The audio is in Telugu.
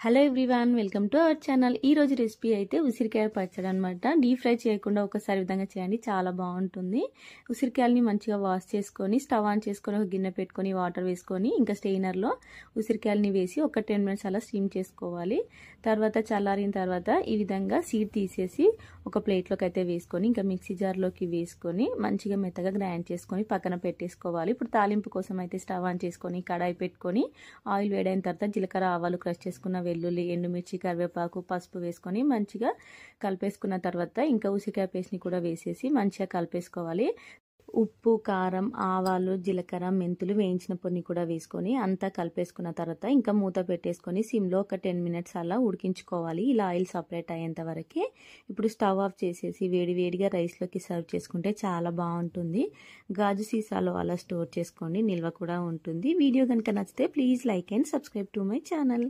Hello everyone, welcome to our channel. ఈ రోజు రెసిపీ అయితే ఉసిరికాయ పచ్చడి అనమాట. డీప్ ఫ్రై చేయకుండా ఒకసారి విధంగా చేయండి, చాలా బాగుంటుంది. ఉసిరికాయలని మంచిగా వాష్ చేసుకొని స్టవ్ ఆన్ చేసుకొని ఒక గిన్నె పెట్టుకొని వాటర్ వేసుకొని ఇంకా స్టెయినర్లో ఉసిరికాయలని వేసి ఒక 10 మినిట్స్ అలా స్టీమ్ చేసుకోవాలి. తర్వాత చల్లారిన తర్వాత ఈ విధంగా సీడ్ తీసేసి ఒక ప్లేట్లోకి అయితే వేసుకొని ఇంకా మిక్సీ జార్లోకి వేసుకొని మంచిగా మెత్తగా గ్రైండ్ చేసుకొని పక్కన పెట్టేసుకోవాలి. ఇప్పుడు తాలింపు కోసం అయితే స్టవ్ ఆన్ చేసుకొని కడాయి పెట్టుకొని ఆయిల్ వేడైన తర్వాత జీలకర్ర ఆవాలు క్రష్ చేసుకున్న వెల్లుల్లి, ఎండుమిర్చి, కరివేపాకు, పసుపు వేసుకొని మంచిగా కలిపేసుకున్న తర్వాత ఇంకా ఉసిరికాయ పేస్ట్ని కూడా వేసేసి మంచిగా కలిపేసుకోవాలి. ఉప్పు, కారం, ఆవాలు, జీలకర్ర, మెంతులు, వేయించిన పొడిని కూడా వేసుకొని అంతా కలిపేసుకున్న తర్వాత ఇంకా మూత పెట్టేసుకొని సిమ్లో ఒక 10 మినిట్స్ అలా ఉడికించుకోవాలి, ఇలా ఆయిల్ సపరేట్ అయ్యేంత వరకు. ఇప్పుడు స్టవ్ ఆఫ్ చేసేసి వేడివేడిగా రైస్లోకి సర్వ్ చేసుకుంటే చాలా బాగుంటుంది. గాజు సీసాలో అలా స్టోర్ చేసుకోండి, నిల్వ కూడా ఉంటుంది. వీడియో కనుక నచ్చితే please like and subscribe to my channel.